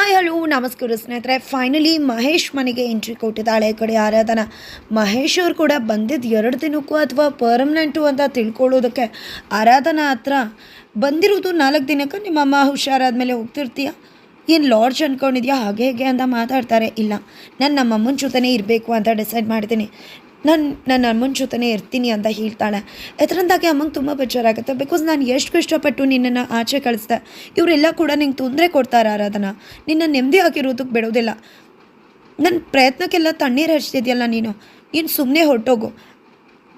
Hi hello ನಮಸ್ಕಾರ ಸ್ನೇಹಿತರೆ. Finally Mahesh ಮನೆಗೆ ಎಂಟ್ರಿ ಕೊಟ್ಟಿದ್ದಾಳೆ. ಈ ಕಡೆ ಆರಾಧನಾ. ಮಹೇಶ್ ಅವರು ಕೂಡ ಬಂದಿದ್ದು 2 ದಿನಕ್ಕೂ ಅಥವಾ ಪರ್ಮನೆಂಟು ಅಂತ ತಿಳ್ಕೊಳ್ಳೋದಕ್ಕೆ ಆರಾಧನಾ ಹತ್ರ ಬಂದಿರೋದು 4 ದಿನಕ್ಕೆ. ನಿಮ್ಮಮ್ಮ ಹುಷಾರಾದ್ಮೇಲೆ ಹೋಗ್ತಿರ್ತೀಯ, ಏನು ಲಾಡ್ಜ್ ಅಂದ್ಕೊಂಡಿದ್ಯಾ, ಹಾಗೆ ಹೇಗೆ ಅಂತ ಮಾತಾಡ್ತಾರೆ. ಇಲ್ಲ, ನಾನು ನಮ್ಮಮ್ಮನ ಜೊತೆನೇ ಇರಬೇಕು ಅಂತ ಡಿಸೈಡ್ ಮಾಡಿದ್ದೀನಿ, ನನ್ನ ಅಮ್ಮನ ಜೊತೆನೇ ಇರ್ತೀನಿ ಅಂತ ಹೇಳ್ತಾಳೆ. ಇದರಿಂದಾಗಿ ಅಮ್ಮಂಗೆ ತುಂಬ ಬೇಜಾರಾಗುತ್ತೆ. ಬಿಕಾಸ್ ನಾನು ಎಷ್ಟು ಕಷ್ಟಪಟ್ಟು ನಿನ್ನನ್ನು ಆಚೆ ಕಳಿಸ್ದೆ, ಇವರೆಲ್ಲ ಕೂಡ ನಿಂಗೆ ತೊಂದರೆ ಕೊಡ್ತಾರೆ ಆರಾಧನಾ. ನಿನ್ನ ನೆಮ್ಮದಿ ಆಗಿರೋದಕ್ಕೆ ಬಿಡೋದಿಲ್ಲ. ನನ್ನ ಪ್ರಯತ್ನಕ್ಕೆಲ್ಲ ತಣ್ಣೀರು ಹಚ್ತಿದ್ಯಲ್ಲ ನೀನು ಸುಮ್ಮನೆ ಹೊರಟೋಗು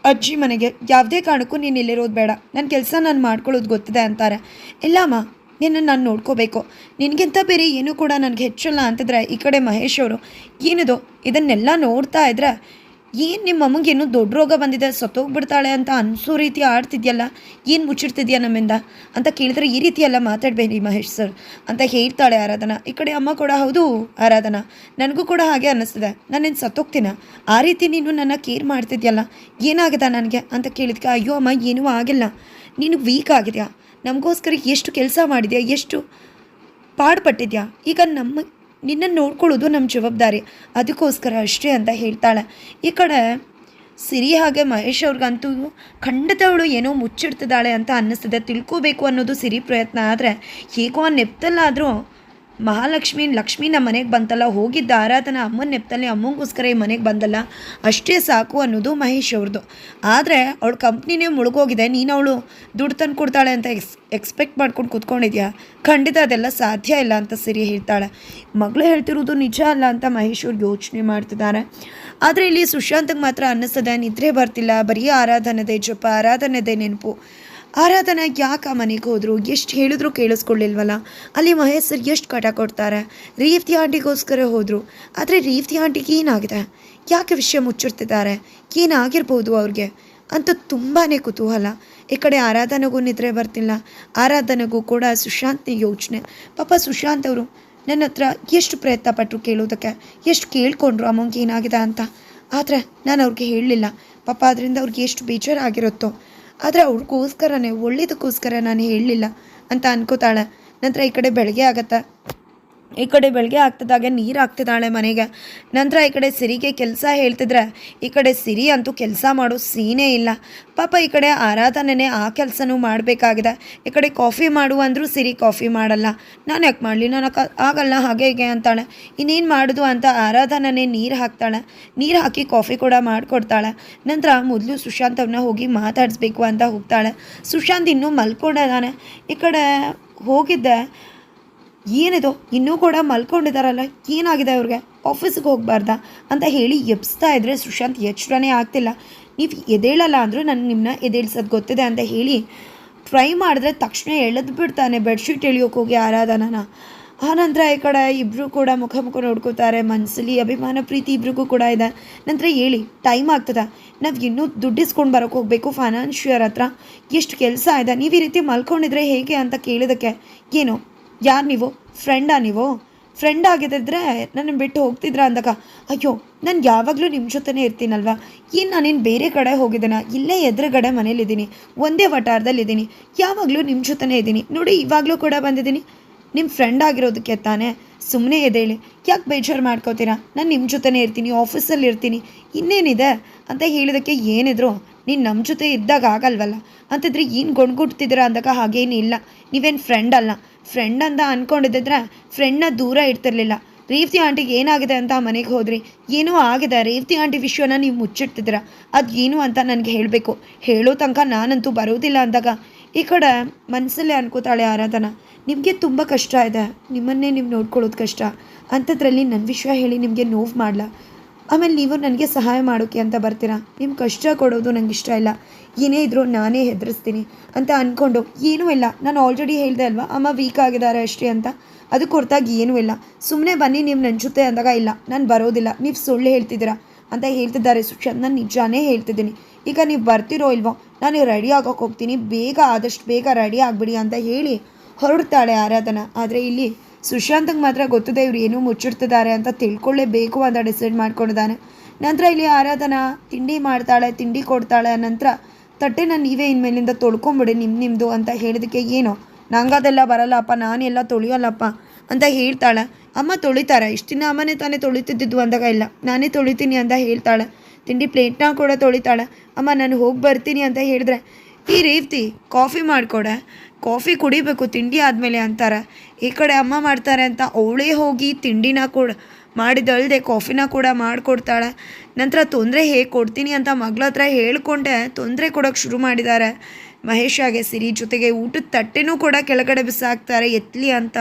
ಅಜ್ಜಿ ಮನೆಗೆ. ಯಾವುದೇ ಕಾರಣಕ್ಕೂ ನೀನು ಇಲ್ಲಿರೋದು ಬೇಡ, ನನ್ನ ಕೆಲಸ ನಾನು ಮಾಡ್ಕೊಳ್ಳೋದು ಗೊತ್ತಿದೆ ಅಂತಾರೆ. ಇಲ್ಲಮ್ಮ, ನಾನು ನೋಡ್ಕೋಬೇಕು, ನಿನಗಿಂತ ಬೇರೆ ಏನೂ ಕೂಡ ನನಗೆ ಹೆಚ್ಚಲ್ಲ ಅಂತಿದ್ರೆ ಈ ಕಡೆ ಮಹೇಶ್ ಅವರು ಏನಿದು ಇದನ್ನೆಲ್ಲ ನೋಡ್ತಾ ಇದ್ರೆ ಏನು ನಿಮ್ಮ ಅಮ್ಮಂಗೆ ಏನೋ ದೊಡ್ಡ ರೋಗ ಬಂದಿದೆ, ಸತ್ತೋಗ್ಬಿಡ್ತಾಳೆ ಅಂತ ಅನಿಸೋ ರೀತಿ ಆಡ್ತಿದ್ಯಲ್ಲ, ಏನು ಮುಚ್ಚಿಡ್ತಿದ್ಯಾ ನಮ್ಮಿಂದ ಅಂತ ಕೇಳಿದ್ರೆ ಈ ರೀತಿ ಎಲ್ಲ ಮಾತಾಡಬೇಡಿ ಮಹೇಶ್ ಸರ್ ಅಂತ ಹೇಳ್ತಾಳೆ ಆರಾಧನಾ. ಈ ಕಡೆ ಅಮ್ಮ ಕೂಡ ಹೌದು ಆರಾಧನಾ, ನನಗೂ ಕೂಡ ಹಾಗೆ ಅನ್ನಿಸ್ತಿದೆ, ನಾನೇನು ಸತ್ತೋಗ್ತೀನ, ಆ ರೀತಿ ನೀನು ನನ್ನ ಕೇರ್ ಮಾಡ್ತಿದ್ಯಲ್ಲ, ಏನಾಗಿದೆ ನನಗೆ ಅಂತ ಕೇಳಿದ್ಕೆ ಅಯ್ಯೋ ಅಮ್ಮ ಏನೂ ಆಗಿಲ್ಲ, ನೀನು ವೀಕ್ ಆಗಿದೆಯಾ, ನಮಗೋಸ್ಕರ ಎಷ್ಟು ಕೆಲಸ ಮಾಡಿದ್ಯಾ, ಎಷ್ಟು ಪಾಡುಪಟ್ಟಿದ್ಯಾ, ಈಗ ನಿನ್ನನ್ನು ನೋಡ್ಕೊಳ್ಳೋದು ನಮ್ಮ ಜವಾಬ್ದಾರಿ, ಅದಕ್ಕೋಸ್ಕರ ಅಷ್ಟೇ ಅಂತ ಹೇಳ್ತಾಳೆ. ಈ ಕಡೆ ಸಿರಿ ಹಾಗೆ ಮಹೇಶ್ ಅವ್ರಿಗಂತೂ ಖಂಡಿತ ಅವಳು ಏನೋ ಮುಚ್ಚಿಡ್ತಿದ್ದಾಳೆ ಅಂತ ಅನ್ನಿಸ್ತಿದೆ. ತಿಳ್ಕೋಬೇಕು ಅನ್ನೋದು ಸಿರಿ ಪ್ರಯತ್ನ. ಆದರೆ ಹೇಗೋ ಆ ನೆಪ್ತಲ್ಲಾದರೂ ಲಕ್ಷ್ಮಿ ನಮ್ಮ ಮನೆಗೆ ಬಂತಲ್ಲ, ಹೋಗಿದ್ದ ಆರಾಧನಾ ಅಮ್ಮನ ನೆಪ್ತಲ್ಲಿ ಅಮ್ಮಂಗೋಸ್ಕರ ಈ ಮನೆಗೆ ಬಂದಲ್ಲ, ಅಷ್ಟೇ ಸಾಕು ಅನ್ನೋದು ಮಹೇಶ್ ಅವ್ರದ್ದು. ಆದರೆ ಅವಳ ಕಂಪ್ನಿನೇ ಮುಳುಗೋಗಿದೆ, ನೀನು ಅವಳು ದುಡ್ಡು ತಂದು ಕೊಡ್ತಾಳೆ ಅಂತ ಎಕ್ಸ್ಪೆಕ್ಟ್ ಮಾಡ್ಕೊಂಡು ಕೂತ್ಕೊಂಡಿದ್ಯಾ, ಖಂಡಿತ ಅದೆಲ್ಲ ಸಾಧ್ಯ ಇಲ್ಲ ಅಂತ ಸಿರಿ ಹೇಳ್ತಾಳೆ. ಮಗಳು ಹೇಳ್ತಿರೋದು ನಿಜ ಅಲ್ಲ ಅಂತ ಮಹೇಶ್ ಅವ್ರು ಯೋಚನೆ ಮಾಡ್ತಿದ್ದಾರೆ. ಆದರೆ ಇಲ್ಲಿ ಸುಶಾಂತ್ಗೆ ಮಾತ್ರ ಅನ್ನಿಸ್ತದೆ ನಿದ್ರೆ ಬರ್ತಿಲ್ಲ, ಬರೀ ಆರಾಧನೆದೆ ಜಪ, ಆರಾಧನೆದೆ ನೆನಪು. ಆರಾಧನಾ ಯಾಕೆ ಮನೆಗೆ ಹೋದರು, ಎಷ್ಟು ಹೇಳಿದ್ರು ಕೇಳಿಸ್ಕೊಳ್ಳಿಲ್ವಲ್ಲ, ಅಲ್ಲಿ ಮಹೇಶ್ ಸರ್ ಎಷ್ಟು ಕಟ ಕೊಡ್ತಾರೆ. ರೇವತಿ ಆಂಟಿಗೋಸ್ಕರ ಹೋದರು, ಆದರೆ ರೇವತಿ ಆಂಟಿಗೆ ಏನಾಗಿದೆ, ಯಾಕೆ ವಿಷಯ ಮುಚ್ಚಿಡ್ತಿದ್ದಾರೆ, ಏನಾಗಿರ್ಬೋದು ಅವ್ರಿಗೆ ಅಂತ ತುಂಬಾ ಕುತೂಹಲ. ಈ ಕಡೆ ಆರಾಧನೆಗೂ ನಿದ್ರೆ ಬರ್ತಿಲ್ಲ, ಆರಾಧನೆಗೂ ಕೂಡ ಸುಶಾಂತ್ನ ಯೋಚನೆ. ಪಾಪ ಸುಶಾಂತ್ ಅವರು ನನ್ನ ಹತ್ರ ಎಷ್ಟು ಪ್ರಯತ್ನ ಪಟ್ಟರು ಕೇಳೋದಕ್ಕೆ, ಎಷ್ಟು ಕೇಳ್ಕೊಂಡ್ರು ಅಮ್ಮಂಗೆ ಏನಾಗಿದೆ ಅಂತ, ಆದರೆ ನಾನು ಅವ್ರಿಗೆ ಹೇಳಲಿಲ್ಲ. ಪಾಪ ಅದರಿಂದ ಅವ್ರಿಗೆ ಎಷ್ಟು ಬೇಜಾರಾಗಿರುತ್ತೋ, ಆದರೆ ಅವ್ರಿಗೋಸ್ಕರನೇ ಒಳ್ಳೇದಕ್ಕೋಸ್ಕರ ನಾನು ಹೇಳಲಿಲ್ಲ ಅಂತ ಅನ್ಕೋತಾಳೆ. ನಂತರ ಈ ಕಡೆ ಬೆಳಗ್ಗೆ ಆಗ್ತದಾಗೆ ನೀರು ಹಾಕ್ತಿದ್ದಾಳೆ ಮನೆಗೆ. ನಂತರ ಈ ಕಡೆ ಸಿರಿಗೆ ಕೆಲಸ ಹೇಳ್ತಿದ್ರೆ ಈ ಕಡೆ ಸಿರಿ ಅಂತೂ ಕೆಲಸ ಮಾಡೋ ಸೀನೇ ಇಲ್ಲ. ಪಾಪ ಈ ಕಡೆ ಆರಾಧನೆನೇ ಆ ಕೆಲಸನೂ ಮಾಡಬೇಕಾಗಿದೆ. ಈ ಕಡೆ ಕಾಫಿ ಮಾಡು ಅಂದರೂ ಸಿರಿ ಕಾಫಿ ಮಾಡಲ್ಲ. ನಾನು ಯಾಕೆ ಮಾಡಲಿ, ನನಗೆ ಆಗಲ್ಲ ಹಾಗೆ ಹೀಗೆ ಅಂತಾಳೆ. ಇನ್ನೇನು ಮಾಡೋದು ಅಂತ ಆರಾಧನೆನೇ ನೀರು ಹಾಕ್ತಾಳೆ. ನೀರು ಹಾಕಿ ಕಾಫಿ ಕೂಡ ಮಾಡಿಕೊಡ್ತಾಳೆ. ನಂತರ ಮೊದಲು ಸುಶಾಂತ್ ಅವ್ರನ್ನ ಹೋಗಿ ಮಾತಾಡಿಸ್ಬೇಕು ಅಂತ ಹೋಗ್ತಾಳೆ. ಸುಶಾಂತ್ ಇನ್ನೂ ಮಲ್ಕೊಂಡಿದ್ದಾನೆ. ಈ ಕಡೆ ಹೋಗಿದ್ದೆ, ಏನಿದು ಇನ್ನೂ ಕೂಡ ಮಲ್ಕೊಂಡಿದ್ದಾರಲ್ಲ, ಏನಾಗಿದೆ ಅವ್ರಿಗೆ, ಆಫೀಸಿಗೆ ಹೋಗಬಾರ್ದಾ ಅಂತ ಹೇಳಿ ಎಬ್ಸ್ತಾ ಇದ್ದರೆ ಸುಶಾಂತ್ ಎಚ್ಚರನೇ ಆಗ್ತಿಲ್ಲ. ನೀವು ಎದೇಳಲ್ಲ ಅಂದರೂ ನಾನು ನಿಮ್ಮನ್ನ ಎದೇಳ್ಸೋದು ಗೊತ್ತಿದೆ ಅಂತ ಹೇಳಿ ಟ್ರೈ ಮಾಡಿದ್ರೆ ತಕ್ಷಣ ಎಳೆದು ಬಿಡ್ತಾನೆ ಬೆಡ್ಶೀಟ್ ಎಳಿಯೋಕೆ ಹೋಗಿ ಆರಾಧನಾ. ಆನಂತರ ಈ ಕಡೆ ಇಬ್ಬರು ಕೂಡ ಮುಖ ನೋಡ್ಕೋತಾರೆ. ಮನಸ್ಸಲ್ಲಿ ಅಭಿಮಾನ ಪ್ರೀತಿ ಇಬ್ರಿಗೂ ಕೂಡ ಇದೆ. ನಂತರ ಹೇಳಿ ಟೈಮ್ ಆಗ್ತದೆ, ನಾವು ಇನ್ನೂ ದುಡ್ಡಿಸ್ಕೊಂಡು ಬರೋಕ್ಕೆ ಹೋಗಬೇಕು ಫೈನಾನ್ಷಿಯರ್ ಹತ್ರ, ಎಷ್ಟು ಕೆಲಸ ಇದೆ, ನೀವು ಈ ರೀತಿ ಮಲ್ಕೊಂಡಿದ್ರೆ ಹೇಗೆ ಅಂತ ಕೇಳಿದಕ್ಕೆ ಏನು ಯಾರು ನೀವು ಫ್ರೆಂಡ್ ಆಗಿದ್ದರೆ ನನ್ನ ಬಿಟ್ಟು ಹೋಗ್ತಿದ್ರ ಅಂದಾಗ ಅಯ್ಯೋ ನಾನು ಯಾವಾಗಲೂ ನಿಮ್ಮ ಜೊತೆನೇ ಇರ್ತೀನಲ್ವ, ಏನು ನಾನೇನು ಬೇರೆ ಕಡೆ ಹೋಗಿದ್ದೇನೆ, ಇಲ್ಲೇ ಎದುರುಗಡೆ ಮನೇಲಿದ್ದೀನಿ, ಒಂದೇ ವಟಾರದಲ್ಲಿದ್ದೀನಿ, ಯಾವಾಗಲೂ ನಿಮ್ಮ ಜೊತೆನೇ ಇದ್ದೀನಿ ನೋಡಿ, ಇವಾಗಲೂ ಕೂಡ ಬಂದಿದ್ದೀನಿ, ನಿಮ್ಮ ಫ್ರೆಂಡ್ ಆಗಿರೋದಕ್ಕೆ ತಾನೇ, ಸುಮ್ಮನೆ ಎದೇಳಿ ಯಾಕೆ ಬೇಜಾರು ಮಾಡ್ಕೋತೀರಾ, ನಾನು ನಿಮ್ಮ ಜೊತೆನೇ ಇರ್ತೀನಿ, ಆಫೀಸಲ್ಲಿ ಇರ್ತೀನಿ, ಇನ್ನೇನಿದೆ ಅಂತ ಹೇಳಿದಕ್ಕೆ ಏನಿದ್ರು ನೀನು ನಮ್ಮ ಜೊತೆ ಇದ್ದಾಗ ಆಗಲ್ವಲ್ಲ ಅಂತಿದ್ರೆ ಏನು ಗೊಣ್ಗುಡ್ತಿದ್ದೀರಾ ಅಂದಾಗ ಹಾಗೇನಿಲ್ಲ, ನೀವೇನು ಫ್ರೆಂಡ್ ಅಲ್ಲ, ಫ್ರೆಂಡ್ ಅಂತ ಅಂದ್ಕೊಂಡಿದ್ದರೆ ಫ್ರೆಂಡ್ನ ದೂರ ಇಡ್ತಿರ್ಲಿಲ್ಲ. ರೇವತಿ ಆಂಟಿಗೆ ಏನಾಗಿದೆ ಅಂತ ಮನೆಗೆ ಹೋದ್ರಿ, ಏನೋ ಆಗಿದೆ, ರೇವತಿ ಆಂಟಿ ವಿಷಯನ ನೀವು ಮುಚ್ಚಿಡ್ತಿದ್ದೀರಾ, ಅದು ಏನು ಅಂತ ನನಗೆ ಹೇಳಬೇಕು, ಹೇಳೋ ತನಕ ನಾನಂತೂ ಬರೋದಿಲ್ಲ ಅಂದಾಗ ಈ ಕಡೆ ಮನಸ್ಸಲ್ಲೇ ಅನ್ಕೋತಾಳೆ ಆರಾಧನಾ. ನಿಮಗೆ ತುಂಬ ಕಷ್ಟ ಇದೆ, ನಿಮ್ಮನ್ನೇ ನೀವು ನೋಡ್ಕೊಳ್ಳೋದು ಕಷ್ಟ, ಅಂಥದ್ರಲ್ಲಿ ನನ್ನ ವಿಷಯ ಹೇಳಿ ನಿಮಗೆ ನೋವು ಮಾಡಲ, ಆಮೇಲೆ ನೀವು ನನಗೆ ಸಹಾಯ ಮಾಡೋಕ್ಕೆ ಅಂತ ಬರ್ತೀರಾ, ನಿಮ್ಮ ಕಷ್ಟ ಕೊಡೋದು ನನಗೆ ಇಷ್ಟ ಇಲ್ಲ, ಏನೇ ಇದ್ರೂ ನಾನೇ ಹೆದರಿಸ್ತೀನಿ ಅಂತ ಅಂದ್ಕೊಂಡು ಏನೂ ಇಲ್ಲ, ನಾನು ಆಲ್ರೆಡಿ ಹೇಳಿದೆ ಅಲ್ವಾ ಅಮ್ಮ ವೀಕ್ ಆಗಿದ್ದಾರೆ ಅಷ್ಟೇ ಅಂತ, ಅದಕ್ಕೆ ಹೊರತಾಗಿ ಏನೂ ಇಲ್ಲ, ಸುಮ್ಮನೆ ಬನ್ನಿ ನೀವು ನನ್ನ ಜೊತೆ ಅಂದಾಗ ಇಲ್ಲ ನಾನು ಬರೋದಿಲ್ಲ, ನೀವು ಸುಳ್ಳು ಹೇಳ್ತಿದ್ದೀರಾ ಅಂತ ಹೇಳ್ತಿದ್ದಾರೆ ಸುಶಾಂತ್. ನಾನು ನಿಜಾನೇ ಹೇಳ್ತಿದ್ದೀನಿ, ಈಗ ನೀವು ಬರ್ತಿರೋ ಇಲ್ವೋ ನಾನು ರೆಡಿ ಆಗೋಕ್ಕೆ ಹೋಗ್ತೀನಿ, ಆದಷ್ಟು ಬೇಗ ರೆಡಿ ಆಗಿಬಿಡಿ ಅಂತ ಹೇಳಿ ಹೊರಡ್ತಾಳೆ ಆರಾಧನಾ. ಆದರೆ ಇಲ್ಲಿ ಸುಶಾಂತ್ಗೆ ಮಾತ್ರ ಗೊತ್ತಿದೆ ಇವ್ರು ಏನೂ ಮುಚ್ಚಿಡ್ತಿದ್ದಾರೆ ಅಂತ ತಿಳ್ಕೊಳ್ಳೇಬೇಕು ಅಂತ ಡಿಸೈಡ್ ಮಾಡ್ಕೊಂಡಿದ್ದಾನೆ. ನಂತರ ಇಲ್ಲಿ ಆರಾಧನಾ ತಿಂಡಿ ಮಾಡ್ತಾಳೆ, ತಿಂಡಿ ಕೊಡ್ತಾಳೆ. ನಂತರ ತಟ್ಟೆನ ನೀವೇ ಇನ್ಮೇಲಿಂದ ತೊಳ್ಕೊಂಬಿಡಿ ನಿಮ್ಮದು ಅಂತ ಹೇಳಿದಕ್ಕೆ ಏನೋ ನಂಗದೆಲ್ಲ ಬರಲ್ಲಪ್ಪ, ನಾನೆಲ್ಲ ತೊಳೆಯೋಲ್ಲಪ್ಪ ಅಂತ ಹೇಳ್ತಾಳೆ. ಅಮ್ಮ ತೊಳಿತಾರೆ, ಇಷ್ಟು ದಿನ ಅಮ್ಮನೇ ತಾನೇ ತೊಳಿತಿದ್ದು ಅಂದಾಗ ಇಲ್ಲ ನಾನೇ ತೊಳಿತೀನಿ ಅಂತ ಹೇಳ್ತಾಳೆ. ತಿಂಡಿ ಪ್ಲೇಟ್ನ ಕೂಡ ತೊಳಿತಾಳೆ. ಅಮ್ಮ ನಾನು ಹೋಗಿ ಬರ್ತೀನಿ ಅಂತ ಹೇಳಿದ್ರೆ, ಈ ರೇವತಿ ಕಾಫಿ ಮಾಡಿಕೊಡೆ, ಕಾಫಿ ಕುಡಿಬೇಕು ತಿಂಡಿ ಆದಮೇಲೆ ಅಂತಾರೆ. ಈ ಕಡೆ ಅಮ್ಮ ಮಾಡ್ತಾರೆ ಅಂತ ಅವಳೇ ಹೋಗಿ ತಿಂಡಿನ ಕೂಡ ಮಾಡಿದಲ್ದೆ ಕಾಫಿನ ಕೂಡ ಮಾಡಿಕೊಡ್ತಾಳೆ. ನಂತರ ತೊಂದರೆ ಹೇಗೆ ಕೊಡ್ತೀನಿ ಅಂತ ಮಗಳ ಹತ್ರ ಹೇಳ್ಕೊಂಡೆ ತೊಂದರೆ ಕೊಡೋಕ್ಕೆ ಶುರು ಮಾಡಿದ್ದಾರೆ. ಮಹೇಶ್ ಹಾಗೆ ಸಿರಿ ಜೊತೆಗೆ ಊಟದ ತಟ್ಟೆನೂ ಕೂಡ ಕೆಳಗಡೆ ಬಿಸಾಕ್ತಾರೆ ಎತ್ತಲಿ ಅಂತ.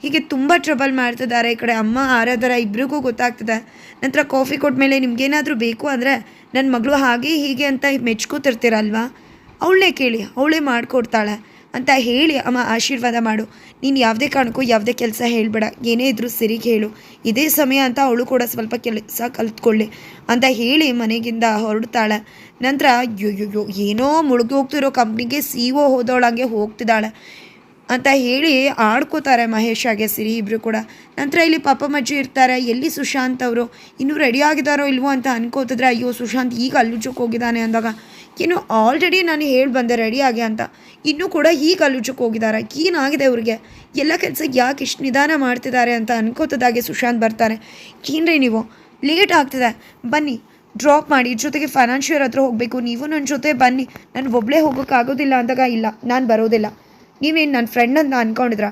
ಹೀಗೆ ತುಂಬ ಟ್ರಬಲ್ ಮಾಡ್ತಿದ್ದಾರೆ. ಈ ಕಡೆ ಅಮ್ಮ ಆರಾಧರ ಇಬ್ರಿಗೂ ಗೊತ್ತಾಗ್ತದೆ. ನಂತರ ಕಾಫಿ ಕೊಟ್ಮೇಲೆ ನಿಮ್ಗೇನಾದರೂ ಬೇಕು ಅಂದರೆ ನನ್ನ ಮಗಳು ಹಾಗೆ ಹೀಗೆ ಅಂತ ಮೆಚ್ಕೋತಿರ್ತೀರಲ್ವಾ, ಅವಳನ್ನೇ ಕೇಳಿ ಅವಳೇ ಮಾಡಿಕೊಡ್ತಾಳೆ ಅಂತ ಹೇಳಿ ಅಮ್ಮ ಆಶೀರ್ವಾದ ಮಾಡು, ನೀನು ಯಾವುದೇ ಕಾರಣಕ್ಕೂ ಯಾವುದೇ ಕೆಲಸ ಹೇಳಬೇಡ, ಏನೇ ಇದ್ರೂ ಸಿರಿಗೆ ಹೇಳು, ಇದೇ ಸಮಯ ಅಂತ ಅವಳು ಕೂಡ ಸ್ವಲ್ಪ ಕೆಲಸ ಕಲ್ತ್ಕೊಳ್ಳಿ ಅಂತ ಹೇಳಿ ಮನೆಗಿಂದ ಹೊರಡ್ತಾಳೆ. ನಂತರ ಯೋ ಏನೋ ಮುಳುಗಿ ಹೋಗ್ತಿರೋ ಕಂಪ್ನಿಗೆ CEO ಹೋದವಳಂಗೆ ಹೋಗ್ತಿದ್ದಾಳೆ ಅಂತ ಹೇಳಿ ಆಡ್ಕೋತಾರೆ ಮಹೇಶ್ ಹಾಗೆ ಸಿರಿ ಇಬ್ಬರು ಕೂಡ. ನಂತರ ಇಲ್ಲಿ ಪಾಪ ಮಜ್ಜಿ ಇರ್ತಾರೆ. ಎಲ್ಲಿ ಸುಶಾಂತ್ ಅವರು ಇನ್ನೂ ರೆಡಿ ಆಗಿದ್ದಾರೋ ಇಲ್ವೋ ಅಂತ ಅನ್ಕೋತಿದ್ರೆ, ಅಯ್ಯೋ ಸುಶಾಂತ್ ಈಗ ಅಲ್ಲುಚಕ್ಕೆ ಹೋಗಿದ್ದಾನೆ ಅಂದಾಗ, ಏನು ಆಲ್ರೆಡಿ ನಾನು ಹೇಳಿ ಬಂದೆ ರೆಡಿಯಾಗಿ ಅಂತ, ಇನ್ನೂ ಕೂಡ ಈಗ ಅಲ್ಲುಚಕ್ಕೆ ಹೋಗಿದ್ದಾರೆ, ಏನಾಗಿದೆ ಅವ್ರಿಗೆ, ಎಲ್ಲ ಕೆಲಸ ಯಾಕೆ ಇಷ್ಟು ನಿಧಾನ ಮಾಡ್ತಿದ್ದಾರೆ ಅಂತ ಅನ್ಕೋತದಾಗೆ ಸುಶಾಂತ್ ಬರ್ತಾರೆ. ಏನ್ರಿ ನೀವು ಲೇಟ್ ಆಗ್ತಿದೆ, ಬನ್ನಿ ಡ್ರಾಪ್ ಮಾಡಿ, ಜೊತೆಗೆ ಫೈನಾನ್ಷಿಯರ್ ಹತ್ರ ಹೋಗಬೇಕು, ನೀವು ನನ್ನ ಜೊತೆ ಬನ್ನಿ, ನಾನು ಒಬ್ಬಳೇ ಹೋಗೋಕ್ಕಾಗೋದಿಲ್ಲ ಅಂದಾಗ, ಇಲ್ಲ ನಾನು ಬರೋದಿಲ್ಲ, ನೀವೇನು ನನ್ನ ಫ್ರೆಂಡ್ ಅಂತ ಅಂದ್ಕೊಂಡಿದ್ರ,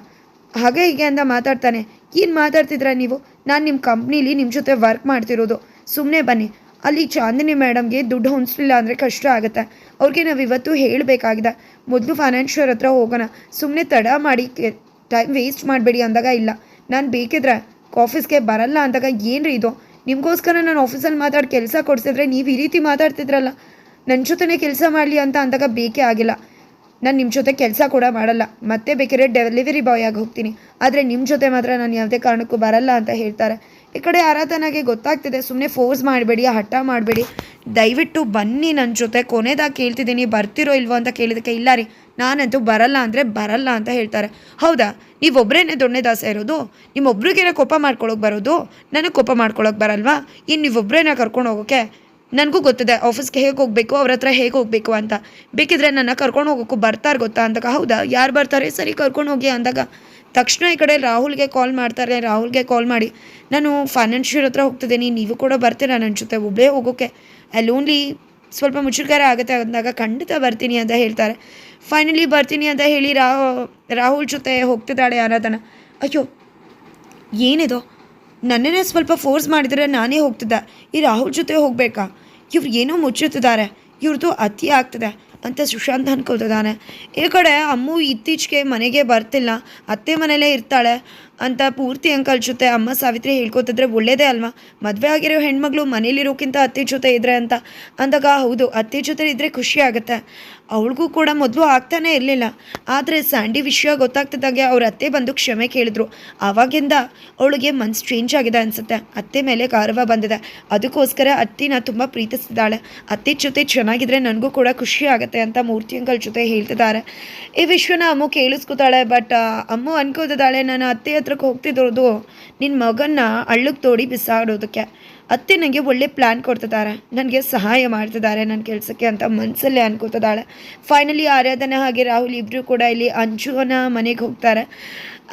ಹಾಗೆ ಹೀಗೆ ಅಂತ ಮಾತಾಡ್ತಾನೆ. ಏನು ಮಾತಾಡ್ತಿದ್ರ ನೀವು, ನಾನು ನಿಮ್ಮ ಕಂಪ್ನೀಲಿ ನಿಮ್ಮ ಜೊತೆ ವರ್ಕ್ ಮಾಡ್ತಿರೋದು, ಸುಮ್ಮನೆ ಬನ್ನಿ. ಅಲ್ಲಿ ಚಾಂದಿನಿ ಮೇಡಮ್ಗೆ ದುಡ್ಡು ಹೊಂದಿಸಲಿಲ್ಲ ಅಂದರೆ ಕಷ್ಟ ಆಗುತ್ತೆ, ಅವ್ರಿಗೆ ನಾವು ಇವತ್ತು ಹೇಳಬೇಕಾಗಿದೆ, ಮೊದಲು ಫೈನಾನ್ಷಿಯರ್ ಹತ್ರ ಹೋಗೋಣ, ಸುಮ್ಮನೆ ತಡ ಮಾಡಿ ಟೈಮ್ ವೇಸ್ಟ್ ಮಾಡಬೇಡಿ ಅಂದಾಗ, ಇಲ್ಲ ನಾನು ಬೇಕಿದ್ರೆ ಆಫೀಸ್ಗೆ ಬರಲ್ಲ ಅಂದಾಗ, ಏನ್ರಿ ಇದು, ನಿಮಗೋಸ್ಕರ ನಾನು ಆಫೀಸಲ್ಲಿ ಮಾತಾಡಿ ಕೆಲಸ ಕೊಡಿಸಿದ್ರೆ ನೀವು ಈ ರೀತಿ ಮಾತಾಡ್ತಿದ್ರಲ್ಲ, ನನ್ನ ಜೊತೆನೇ ಕೆಲಸ ಮಾಡಲಿ ಅಂತ ಅಂದಾಗ ಬೇಕೇ ಆಗಿಲ್ಲ, ನಾನು ನಿಮ್ಮ ಜೊತೆ ಕೆಲಸ ಕೂಡ ಮಾಡಲ್ಲ, ಮತ್ತೆ ಬೇಕಾದ್ರೆ ಡೆಲಿವರಿ ಬಾಯ್ ಆಗಿ ಹೋಗ್ತೀನಿ, ಆದರೆ ನಿಮ್ಮ ಜೊತೆ ಮಾತ್ರ ನಾನು ಯಾವುದೇ ಕಾರಣಕ್ಕೂ ಬರಲ್ಲ ಅಂತ ಹೇಳ್ತಾರೆ. ಈ ಕಡೆ ಆರಾಧನಾಗೆ ಗೊತ್ತಾಗ್ತಿದೆ, ಸುಮ್ಮನೆ ಫೋರ್ಸ್ ಮಾಡಬೇಡಿ, ಹಠ ಮಾಡಬೇಡಿ, ದಯವಿಟ್ಟು ಬನ್ನಿ ನನ್ನ ಜೊತೆ, ಕೊನೆದಾಗಿ ಕೇಳ್ತಿದ್ದೀನಿ ಬರ್ತಿರೋ ಇಲ್ವೋ ಅಂತ ಕೇಳಿದಕ್ಕೆ, ಇಲ್ಲ ರೀ ನಾನಂತೂ ಬರಲ್ಲ ಅಂದರೆ ಬರಲ್ಲ ಅಂತ ಹೇಳ್ತಾರೆ. ಹೌದಾ, ನೀವೊಬ್ಬರೇನೆ ದೊಣ್ಣೆ ದಾಸ ಇರೋದು, ನಿಮ್ಮೊಬ್ರಿಗೇನೆ ಕೋಪ ಮಾಡ್ಕೊಳಕ್ಕೆ ಬರೋದು, ನನಗೆ ಕೋಪ ಮಾಡ್ಕೊಳಕ್ಕೆ ಬರಲ್ವಾ, ಇನ್ನು ನೀವೊಬ್ಬರೇನ ಕರ್ಕೊಂಡು ಹೋಗೋಕ್ಕೆ, ನನಗೂ ಗೊತ್ತಿದೆ ಆಫೀಸ್ಗೆ ಹೇಗೆ ಹೋಗಬೇಕು, ಅವ್ರ ಹತ್ರ ಹೇಗೆ ಹೋಗಬೇಕು ಅಂತ, ಬೇಕಿದ್ರೆ ನನ್ನ ಕರ್ಕೊಂಡು ಹೋಗೋಕ್ಕೂ ಬರ್ತಾರೆ ಗೊತ್ತಾ ಅಂದಾಗ, ಹೌದಾ ಯಾರು ಬರ್ತಾರೆ, ಸರಿ ಕರ್ಕೊಂಡು ಹೋಗಿ ಅಂದಾಗ, ತಕ್ಷಣ ಈ ಕಡೆ ರಾಹುಲ್ಗೆ ಕಾಲ್ ಮಾಡ್ತಾರೆ. ರಾಹುಲ್ಗೆ ಕಾಲ್ ಮಾಡಿ, ನಾನು ಫೈನಾನ್ಷಿಯರ್ ಹತ್ರ ಹೋಗ್ತಿದ್ದೀನಿ, ನೀವು ಕೂಡ ಬರ್ತೀರಾ ನನ್ನ ಜೊತೆ, ಒಬ್ಬಳೇ ಹೋಗೋಕ್ಕೆ ಅಲ್ಲೋನ್ಲಿ ಸ್ವಲ್ಪ ಮುಚ್ಚುಗಾರ ಆಗುತ್ತೆ ಅಂದಾಗ, ಖಂಡಿತ ಬರ್ತೀನಿ ಅಂತ ಹೇಳ್ತಾರೆ. ಫೈನಲಿ ಬರ್ತೀನಿ ಅಂತ ಹೇಳಿ ರಾಹುಲ್ ಜೊತೆ ಹೋಗ್ತಿದ್ದಾಳೆ ಆರಾಧನಾ. ಅಯ್ಯೋ ಏನಿದು, ನನ್ನೇ ಸ್ವಲ್ಪ ಫೋರ್ಸ್ ಮಾಡಿದರೆ ನಾನೇ ಹೋಗ್ತಿದ್ದೆ, ಈ ರಾಹುಲ್ ಜೊತೆ ಹೋಗಬೇಕಾ, ಇವ್ರು ಏನೋ ಮುಚ್ಚುತ್ತಿದ್ದಾರೆ, ಇವ್ರದ್ದು ಅತಿ ಆಗ್ತದೆ ಅಂತ ಸುಶಾಂತ್ ಅನ್ಕೋತಿದ್ದಾನೆ. ಈ ಕಡೆ ಅಮ್ಮು ಇತ್ತೀಚೆಗೆ ಮನೆಗೆ ಬರ್ತಿಲ್ಲ, ಅತ್ತೆ ಮನೇಲೇ ಇರ್ತಾಳೆ ಅಂತ ಪೂರ್ತಿ ಅಂಕಲ್ ಜೊತೆ ಅಮ್ಮ ಸಾವಿತ್ರಿ ಹೇಳ್ಕೊತಿದ್ರೆ ಒಳ್ಳೇದೇ ಅಲ್ವಾ, ಮದುವೆ ಆಗಿರೋ ಹೆಣ್ಮಗಳು ಮನೇಲಿರೋಕ್ಕಿಂತ ಅತ್ತೆ ಜೊತೆ ಇದ್ರೆ ಅಂತ ಅಂದಾಗ, ಹೌದು ಅತ್ತೆ ಜೊತೆ ಇದ್ದರೆ ಖುಷಿ ಆಗುತ್ತೆ. ಅವಳಿಗೂ ಕೂಡ ಮೊದಲು ಆಗ್ತಾನೇ ಇರಲಿಲ್ಲ, ಆದರೆ ಸ್ಯಾಂಡಿ ವಿಷಯ ಗೊತ್ತಾಗ್ತಿದ್ದಾಗೆ ಅವ್ರ ಅತ್ತೆ ಬಂದು ಕ್ಷಮೆ ಕೇಳಿದ್ರು. ಆವಾಗಿಂದ ಅವಳಿಗೆ ಮನ್ಸು ಚೇಂಜ್ ಆಗಿದೆ ಅನಿಸುತ್ತೆ, ಅತ್ತೆ ಮೇಲೆ ಗೌರವ ಬಂದಿದೆ, ಅದಕ್ಕೋಸ್ಕರ ಅತ್ತಿನ ತುಂಬ ಪ್ರೀತಿಸ್ತಿದ್ದಾಳೆ. ಅತ್ತೆ ಜೊತೆ ಚೆನ್ನಾಗಿದ್ರೆ ನನಗೂ ಕೂಡ ಖುಷಿ ಆಗುತ್ತೆ ಅಂತ ಮೂರ್ತಿ ಅಂಕಲ್ ಜೊತೆ ಹೇಳ್ತಿದ್ದಾರೆ. ಈ ವಿಷಯನ ಅಮ್ಮು ಕೇಳಿಸ್ಕೊತಾಳೆ. ಬಟ್ ಅಮ್ಮು ಅನ್ಕೋತಿದ್ದಾಳೆ, ನಾನು ಅತ್ತೆ ಹತ್ರಕ್ಕೆ ಹೋಗ್ತಿರೋದು ನಿನ್ನ ಮಗನ್ನ ಹಳ್ಳಕ್ಕೆ ತೋಡಿ ಬಿಸಾಡೋದಕ್ಕೆ, ಅತ್ತೆ ನನಗೆ ಒಳ್ಳೆ ಪ್ಲ್ಯಾನ್ ಕೊಡ್ತಿದ್ದಾರೆ, ನನಗೆ ಸಹಾಯ ಮಾಡ್ತಿದ್ದಾರೆ ನನ್ನ ಕೆಲಸಕ್ಕೆ ಅಂತ ಮನಸ್ಸಲ್ಲೇ ಅನ್ಕೋತಿದ್ದಾಳೆ. ಫೈನಲಿ ಆರಾಧನಾ ಹಾಗೆ ರಾಹುಲ್ ಇಬ್ಬರು ಕೂಡ ಇಲ್ಲಿ ಅಂಜುನ ಮನೆಗೆ ಹೋಗ್ತಾರೆ.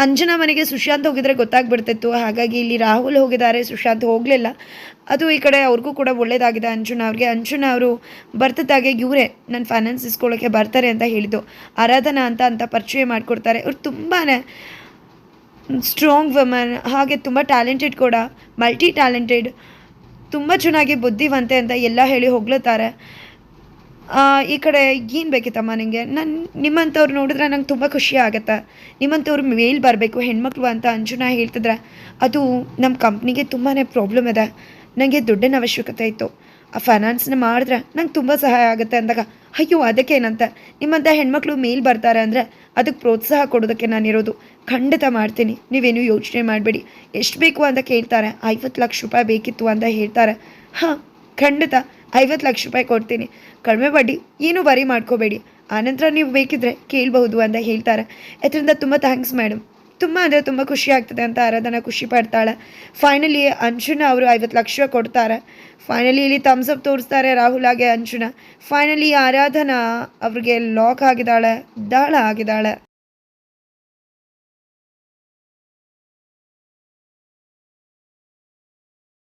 ಅಂಜನಾ ಮನೆಗೆ ಸುಶಾಂತ್ ಹೋಗಿದ್ರೆ ಗೊತ್ತಾಗ್ಬಿಡ್ತಿತ್ತು, ಹಾಗಾಗಿ ಇಲ್ಲಿ ರಾಹುಲ್ ಹೋಗಿದ್ದಾರೆ, ಸುಶಾಂತ್ ಹೋಗಲಿಲ್ಲ. ಅದು ಈ ಕಡೆ ಅವ್ರಿಗೂ ಕೂಡ ಒಳ್ಳೇದಾಗಿದೆ ಅಂಜುನಾ ಅವ್ರಿಗೆ. ಅಂಜುನಾ ಅವರು ಬರ್ತಿದ್ದಾಗೆ ಇವರೇ ನನ್ನ ಫೈನಾನ್ಸ್ ಇಸ್ಕೊಳ್ಳೋಕ್ಕೆ ಬರ್ತಾರೆ ಅಂತ ಹೇಳಿದ್ದು, ಆರಾಧನಾ ಅಂತ ಪರಿಚಯ ಮಾಡಿಕೊಡ್ತಾರೆ. ಇವ್ರು ತುಂಬಾ ಸ್ಟ್ರಾಂಗ್ ವುಮನ್, ಹಾಗೆ ತುಂಬ ಟ್ಯಾಲೆಂಟೆಡ್ ಕೂಡ, ಮಲ್ಟಿ ಟ್ಯಾಲೆಂಟೆಡ್, ತುಂಬ ಚೆನ್ನಾಗಿ ಬುದ್ಧಿವಂತೆ ಅಂತ ಎಲ್ಲ ಹೇಳಿ ಹೊಗಳುತ್ತಾರೆ. ಈ ಕಡೆ ಏನು ಬೇಕಿತ್ತಮ್ಮ ನನಗೆ, ನಿಮ್ಮಂಥವ್ರು ನೋಡಿದ್ರೆ ನಂಗೆ ತುಂಬ ಖುಷಿ ಆಗುತ್ತೆ, ನಿಮ್ಮಂಥವ್ರು ಮೇಲ್ ಬರಬೇಕು ಹೆಣ್ಮಕ್ಳು ಅಂತ ಅಂಜುನಾ ಹೇಳ್ತಿದ್ರೆ, ಅದು ನಮ್ಮ ಕಂಪ್ನಿಗೆ ತುಂಬಾ ಪ್ರಾಬ್ಲಮ್ ಇದೆ, ನನಗೆ ದುಡ್ಡಿನ ಅವಶ್ಯಕತೆ ಇತ್ತು, ಆ ಫೈನಾನ್ಸ್ನ ಮಾಡಿದ್ರೆ ನಂಗೆ ತುಂಬ ಸಹಾಯ ಆಗುತ್ತೆ ಅಂದಾಗ, ಅಯ್ಯೋ ಅದಕ್ಕೇನಂತ, ನಿಮ್ಮಂಥ ಹೆಣ್ಮಕ್ಳು ಮೇಲ್ ಬರ್ತಾರೆ ಅಂದರೆ ಅದಕ್ಕೆ ಪ್ರೋತ್ಸಾಹ ಕೊಡೋದಕ್ಕೆ ನಾನಿರೋದು, ಖಂಡಿತ ಮಾಡ್ತೀನಿ, ನೀವೇನು ಯೋಚನೆ ಮಾಡಬೇಡಿ, ಎಷ್ಟು ಬೇಕು ಅಂತ ಕೇಳ್ತಾರೆ, 50 ಲಕ್ಷ ರೂಪಾಯಿ ಬೇಕಿತ್ತು ಅಂತ ಹೇಳ್ತಾರೆ. ಹಾಂ ಖಂಡಿತ 50 ಲಕ್ಷ ರೂಪಾಯಿ ಕೊಡ್ತೀನಿ, ಕಡಿಮೆ ಬಡ್ಡಿ, ಏನೂ ವರಿ ಮಾಡ್ಕೋಬೇಡಿ, ಆನಂತರ ನೀವು ಬೇಕಿದ್ರೆ ಕೇಳಬಹುದು ಅಂತ ಹೇಳ್ತಾರೆ. ಇದರಿಂದ ತುಂಬ ಥ್ಯಾಂಕ್ಸ್ ಮೇಡಮ್, ತುಂಬ ಅಂದರೆ ತುಂಬ ಖುಷಿ ಆಗ್ತದೆ ಅಂತ ಆರಾಧನಾ ಖುಷಿ ಪಡ್ತಾಳೆ. ಫೈನಲಿ ಅಂಜುನಾ ಅವರು 50 ಲಕ್ಷ ಕೊಡ್ತಾರೆ. ಫೈನಲಿ ಇಲ್ಲಿ ಥಮ್ಸ್ ಅಪ್ ತೋರಿಸ್ತಾರೆ ರಾಹುಲ್ ಹಾಗೆ ಅಂಜುನಾ. ಫೈನಲಿ ಆರಾಧನಾ ಅವ್ರಿಗೆ ಲಾಕ್ ಆಗಿದ್ದಾಳೆ, ದಾಳ ಆಗಿದ್ದಾಳೆ.